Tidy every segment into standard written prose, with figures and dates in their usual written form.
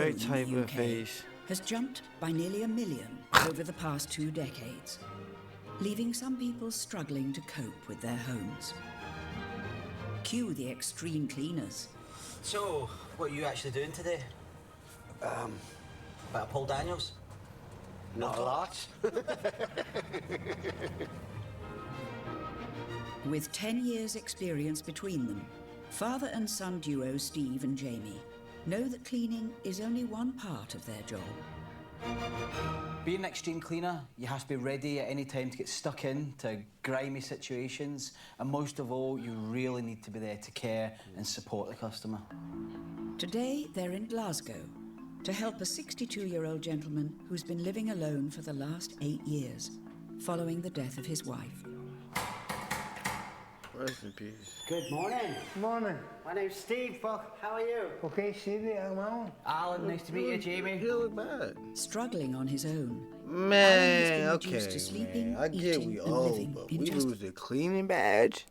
right in the type of UK face. has jumped by nearly 1 million over the past 2 decades, leaving some people struggling to cope with their homes. Cue the extreme cleaners. So, what are you actually doing today? Bit of Paul Daniels? Not a lot. With 10 years' experience between them, father and son duo Steve and Jamie know that cleaning is only one part of their job. Being an extreme cleaner, you have to be ready at any time to get stuck into grimy situations, and most of all, you really need to be there to care and support the customer. Today, they're in Glasgow to help a 62-year-old gentleman who's been living alone for the last 8 years, following the death of his wife. Rest in peace. Good morning. Morning. My name's Steve. Buck. How are you? Okay, Stevie, I'm on. Alan, nice to meet you, Jamie. You look bad. Struggling on his own, Man, Alan has been okay, reduced to sleeping, man. I get eating, we and old, living but in we just lose the cleaning badge?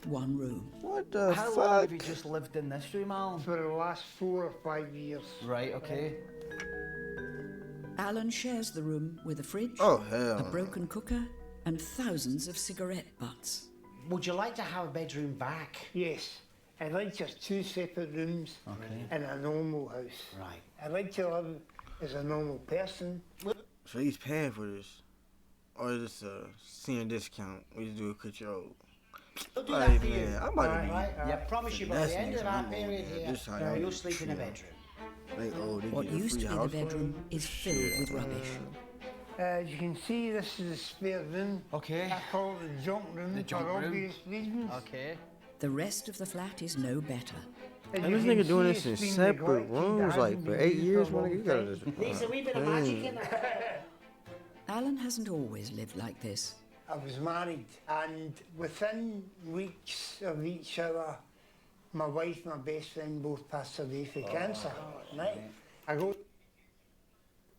one room. What the How fuck? long have you just lived in this room, Alan? For the last 4 or 5 years. Right, okay. Alan shares the room with a fridge, Oh, hell. a broken cooker, and thousands of cigarette butts. Would you like to have a bedroom back? Yes. I'd like just 2 separate rooms in a normal house. Right. I'd like to live as a normal person. So he's paying for this? Or is this a senior discount? We just do a control. We'll do Like, that for you. man, I'm about to be- Right. I promise you by That's the end of next that month, period man. here, This how y'all you'll sleep in a chill. bedroom. Like, oh, they What get a used free to be the house for bedroom him? is filled Shit, with man. rubbish. As you can see, this is a spare room. Okay. I call it the junk room The junk for room. obvious reasons. Okay. The rest of the flat is no better. As And you this can nigga doing see, this in it's been separate neglected. It rooms, hasn't like, for been 8 used years, for a man. You long gotta time. just... Needs a wee bit of magic in there. Alan hasn't always lived like this. I was married, and within weeks of each other, my wife and my best friend both passed away for cancer. Right? I go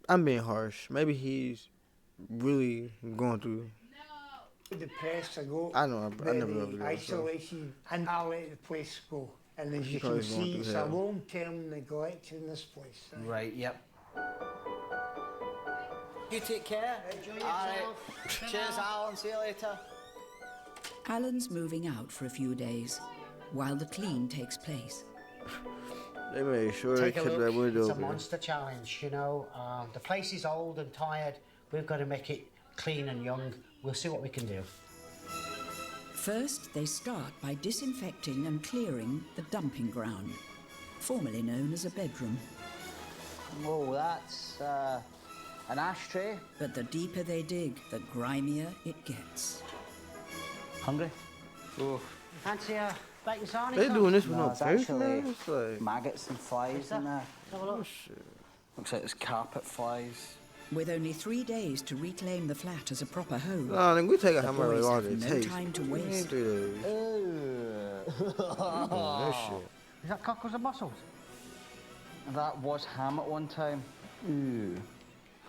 I'm being harsh. Maybe he's really going through... depressed, I go I know, I never loved very it, so... isolation, and I let the place go. And as you can Probably going see, through it's a hell. long-term neglect in this place. Right, yep. You take care. Enjoy All right. yourself. Cheers, Alan. See you later. Alan's moving out for a few days, while the clean takes place. They made sure they Take a kept that look. window It's a open. monster challenge, you know. The place is old and tired. We've got to make it clean and young. We'll see what we can do. First, they start by disinfecting and clearing the dumping ground, formerly known as a bedroom. Oh, that's an ashtray. But the deeper they dig, the grimier it gets. Hungry? Oh. Fancy a bacon sarnie? They doing this with No, no it's face, actually man? It's like... maggots and flies in there. Have a look. Looks like there's carpet flies. With only 3 days to reclaim the flat as a proper home, Nah, then we take out the how much boys water have it no takes. time to We ain't waste. 3 days. That shit. Is that cockles and mussels? That was ham at one time. Ooh.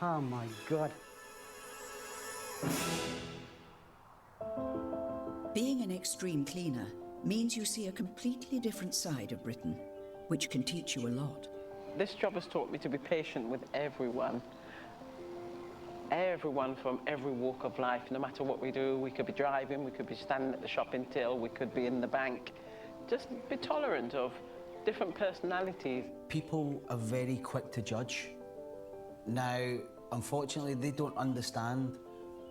Oh my God. Being an extreme cleaner means you see a completely different side of Britain, which can teach you a lot. This job has taught me to be patient with everyone. Everyone from every walk of life, no matter what we do. We could be driving, we could be standing at the shopping till, we could be in the bank. Just be tolerant of different personalities. People are very quick to judge. Now, unfortunately, they don't understand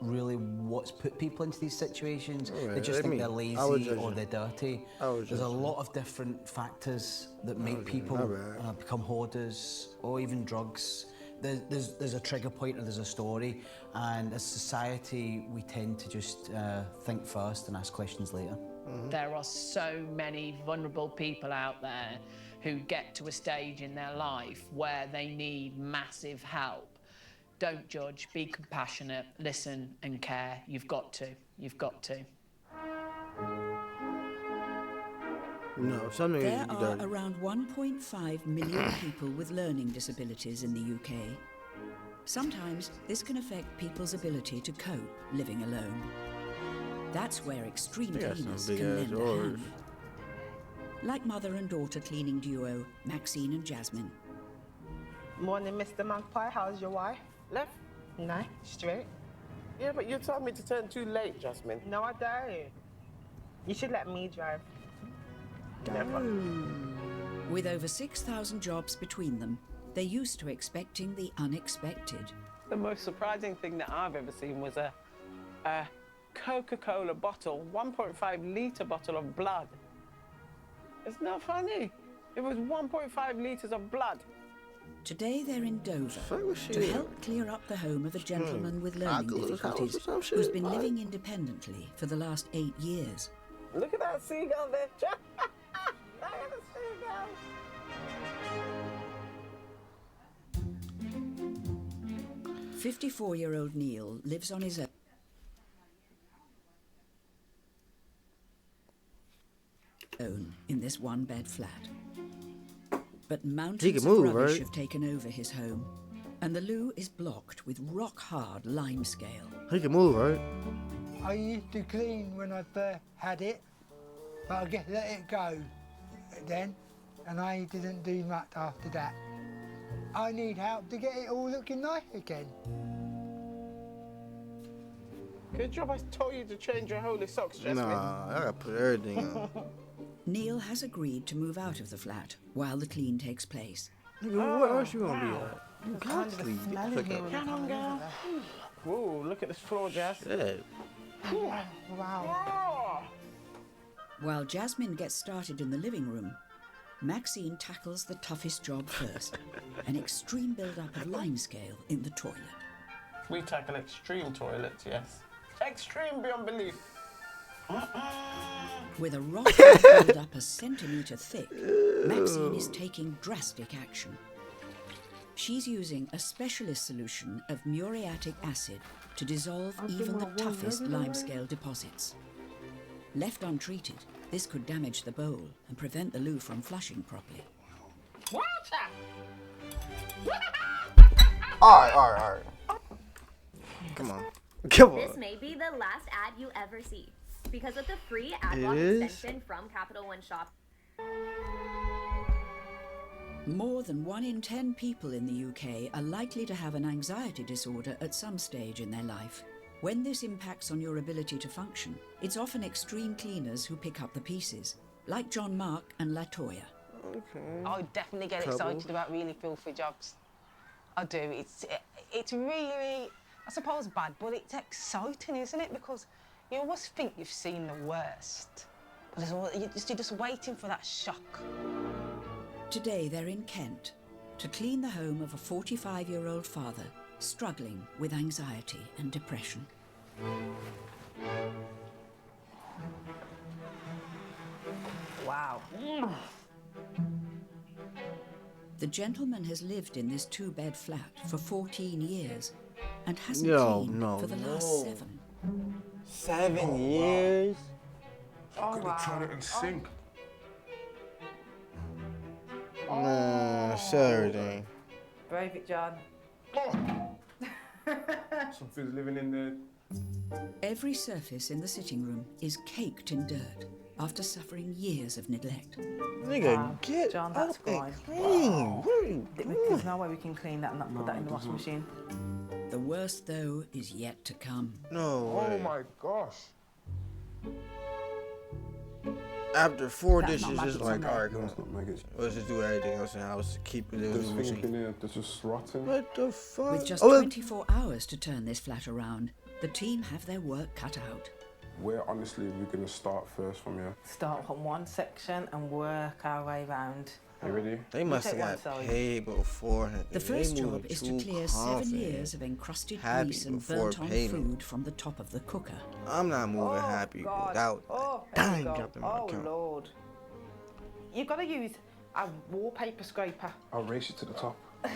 really what's put people into these situations. Right, They just I think mean, they're I would lazy judge or you. they're dirty. I would There's a judge you. lot of different factors that make people my bad. become hoarders or even drugs. There's a trigger point or there's a story, and as society, we tend to just think first and ask questions later. There are so many vulnerable people out there who get to a stage in their life where they need massive help. Don't judge, be compassionate, listen and care. You've got to. You've got to. No, some niggas There be are dirty. around 1.5 million people with learning disabilities in the UK. Sometimes this can affect people's ability to cope living alone. That's where extreme They got some cleaners big can ass lend a drawers. hand. Like mother and daughter cleaning duo Maxine and Jasmine. Morning, Mr. Magpie. How's your wife? Left? No, straight. Yeah, but you told me to turn too late, Jasmine. No, I don't. You should let me drive. Never. With over 6,000 jobs between them, they're used to expecting the unexpected. The most surprising thing that I've ever seen was a Coca-Cola bottle, 1.5 litre bottle of blood. It's not funny. It was 1.5 litres of blood. Today they're in Dover to shit. help clear up the home of a gentleman with learning difficulties who's been living independently for the last 8 years. Look at that seagull there. Look at the seagull. 54-year-old Neil lives on his own in this one-bed flat. But mountains of rubbish have taken over his home, and the loo is blocked with rock-hard limescale. He can move, right? I used to clean when I first had it, but I just let it go then, and I didn't do much after that. I need help to get it all looking nice again. Good job I told you to change your holy socks, Jasmine. Nah, I gotta put everything on. Neil has agreed to move out of the flat while the clean takes place. Nigga, where else you gonna be at? You got to leave. Get the fuck out. Come on, girl. Whoa, look at this floor, Jas. Shit. Wow. While Jasmine gets started in the living room, Maxine tackles the toughest job first, an extreme build-up of limescale in the toilet. We tackle extreme toilets, yes. Extreme beyond belief. With a rock build up a centimetre thick, Maxine is taking drastic action. She's using a specialist solution of muriatic acid to dissolve even the toughest limescale deposits. Left untreated, this could damage the bowl and prevent the loo from flushing properly. Alright. Come on. Come on. This may be the last ad you ever see. Because of the free ad block is? extension from Capital One Shop. More than 1 in 10 people in the UK are likely to have an anxiety disorder at some stage in their life. When this impacts on your ability to function, it's often extreme cleaners who pick up the pieces, like John Mark and Latoya. Okay. I definitely get excited about really filthy jobs. I do. It's really, I suppose, bad, but it's exciting, isn't it? Because you always think you've seen the worst, but you're just waiting for that shock. Today they're in Kent to clean the home of a 45-year-old father struggling with anxiety and depression. Wow. The gentleman has lived in this 2-bed flat for 14 years and hasn't cleaned for the last 7. 7 years? Oh, wow. Toilet and sink. Nah, sell everything. Brave it, John. Something's living in there. Every surface in the sitting room is caked in dirt after suffering years of neglect. Nigga, get John, that's up and fine. clean. What are you doing? There's no way we can clean that and not put that in the washing machine. The worst, though, is yet to come. No way. Oh my gosh. After 4 That's dishes, not it's maggots like, on alright, No, come it's on. not maggots. Let's just do everything else in the house to keep it There's moving. things in there that's just rotten. What the fuck? With just Oh, 24 hours to turn this flat around, the team have their work cut out. Where honestly we're gonna start first from here. Start on one section and work our way round. You ready? They must have take one got side. paid beforehand. The first job is to clear 7 years of encrusted grease and burnt-on food from the top of the cooker. I'm not moving happy without a dime there we dropping my go. account. Oh, Lord. You've got to use a wallpaper scraper. I'll race you to the top. I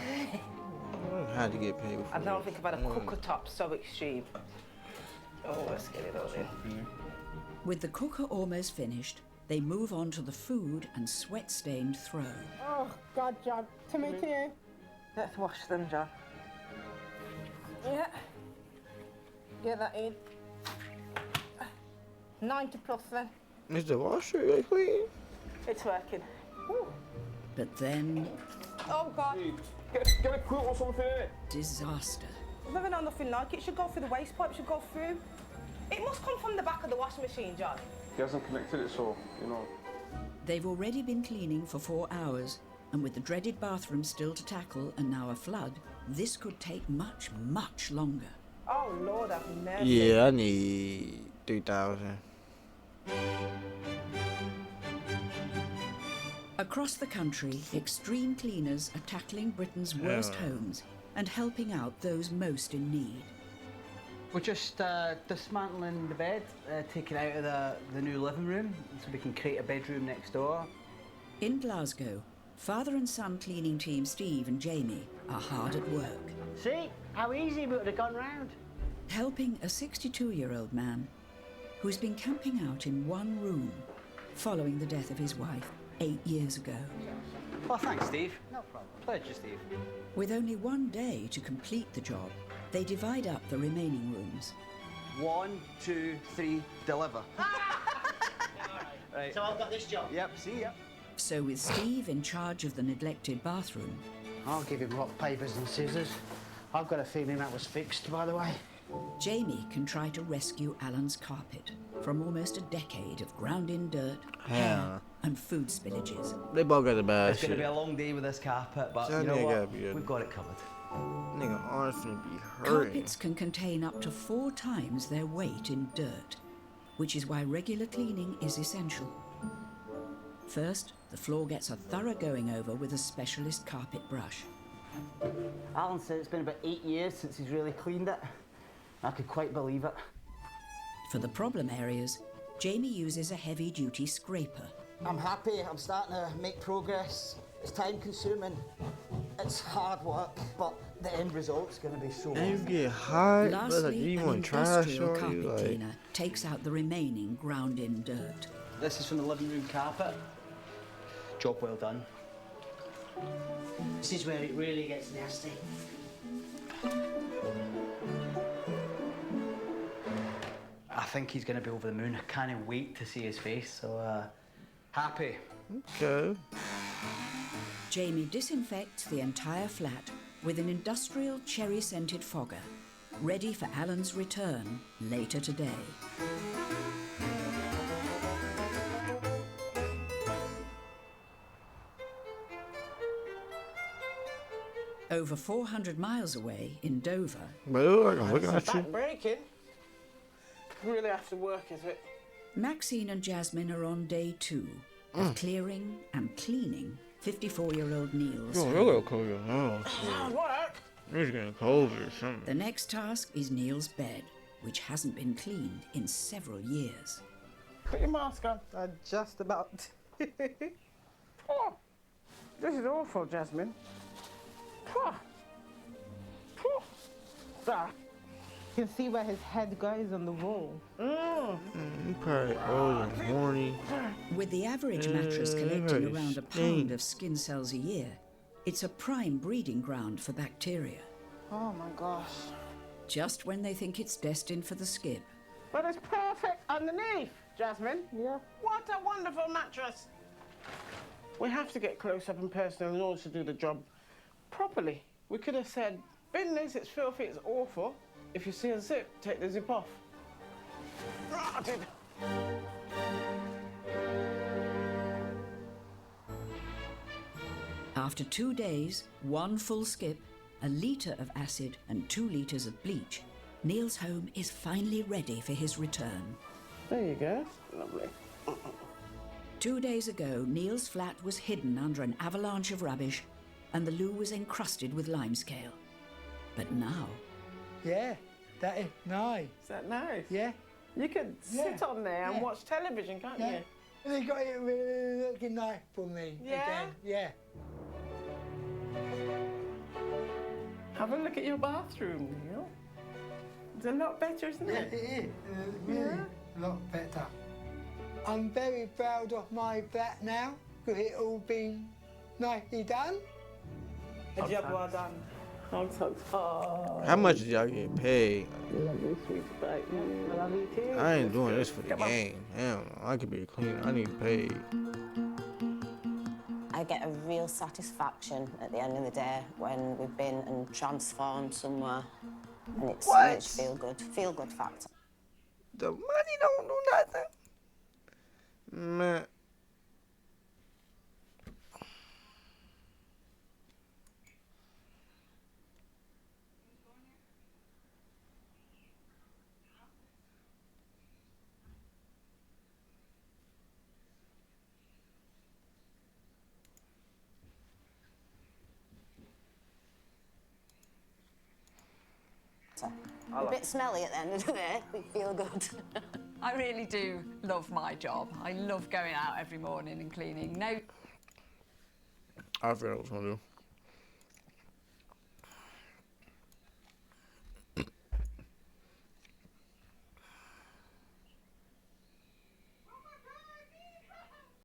had to get paid before. I don't think I've had a cooker top so extreme. Oh, let's get it all in. With the cooker almost finished, they move on to the food and sweat-stained throw. Oh, God, John. To me, to you. Let's wash them, John. Yeah. Get that in. 90 plus then. Is the washer like clean? It's working. Woo. But then Oh, God. Get a quilt or something in it. Disaster. I've never known nothing like it. It should go through the waste pipe, it should go through. It must come from the back of the washing machine, John. He hasn't connected it, so, you know. They've already been cleaning for 4 hours, and with the dreaded bathroom still to tackle and now a flood, this could take much, much longer. Oh, Lord, I've never... Yeah, I need 3,000. Across the country, extreme cleaners are tackling Britain's worst homes and helping out those most in need. We're just dismantling the bed, taking it out of the new living room, so we can create a bedroom next door. In Glasgow, father and son cleaning team Steve and Jamie are hard at work. See how easy we would have gone round. Helping a 62-year-old man who's been camping out in one room following the death of his wife 8 years ago. Oh, thanks, Steve. No problem. Pleasure, Steve. With only 1 day to complete the job, they divide up the remaining rooms. 1, 2, 3, deliver. Right. So I've got this job. Yep, see ya. So with Steve in charge of the neglected bathroom... I'll give him rock, papers and scissors. I've got a feeling that was fixed, by the way. Jamie can try to rescue Alan's carpet from almost a decade of ground-in dirt, Yeah. hair and food spillages. They both got the bad It's shit. going to be a long day with this carpet, but That you know nigga what? gotta be good. We've got it covered. Nigga, honestly, be hurting. Carpets can contain up to 4 times their weight in dirt, which is why regular cleaning is essential. First, the floor gets a thorough going over with a specialist carpet brush. Alan said it's been about 8 years since he's really cleaned it. I could quite believe it. For the problem areas, Jamie uses a heavy-duty scraper. I'm happy. I'm starting to make progress. It's time-consuming. It's hard work, but the end result's going to be so And you awesome. get hot, but like, Lastly, you an want trash industrial or carpet you like... cleaner takes out the remaining ground-in dirt. This is from the living room carpet. Job well done. This is where it really gets nasty. I think he's going to be over the moon. I can't wait to see his face, so happy. Okay. Jamie disinfects the entire flat with an industrial cherry-scented fogger, ready for Alan's return later today. Over 400 miles away in Dover, But look, I'm looking at you. Back breaking. Really have to work, is it? Maxine and Jasmine are on day 2 of clearing and cleaning 54-year-old Neil's Yo, home. you're gonna cold your house. Work? You're just getting cold or something. The next task is Neil's bed, which hasn't been cleaned in several years. Put your mask on. Just about. Oh, this is awful, Jasmine. Oh. Oh. Ah. You can see where his head goes on the wall. You probably old and horny. With the average mattress collecting around a pound of skin cells a year, it's a prime breeding ground for bacteria. Oh my gosh. Just when they think it's destined for the skip, But it's perfect underneath, Jasmine. Yeah. What a wonderful mattress. We have to get close up and personal in order to do the job properly. We could have said, bin this, it's filthy, it's awful. If you see a zip, take the zip off. Rotted. after 2 days, 1 full skip, a litre of acid and 2 litres of bleach, Neil's home is finally ready for his return. There you go. Lovely. 2 days ago, Neil's flat was hidden under an avalanche of rubbish and the loo was encrusted with limescale. But now... Yeah, that is nice. Is that nice? Yeah. You could sit on there and watch television, can't Yeah. you? They got it really looking nice for me Yeah? again. Yeah. Have a look at your bathroom, Neil. It's a lot better, isn't Yeah, it? it is. Really a lot better. I'm very proud of my flat now, because it all been nicely done. A job well done. Hugs, hugs. Oh. How much did y'all get paid? Lovely, sweet baby. I love you too. I ain't doing this for the game. Hell no. I could be a cleaner. I need paid. I I get a real satisfaction at the end of the day when we've been and transformed somewhere. And it's What? it's feel good factor. The money don't do nothing. Man. A bit smelly at the end of the day, we feel good. I really do love my job. I love going out every morning and cleaning. No. I forgot what I was gonna do.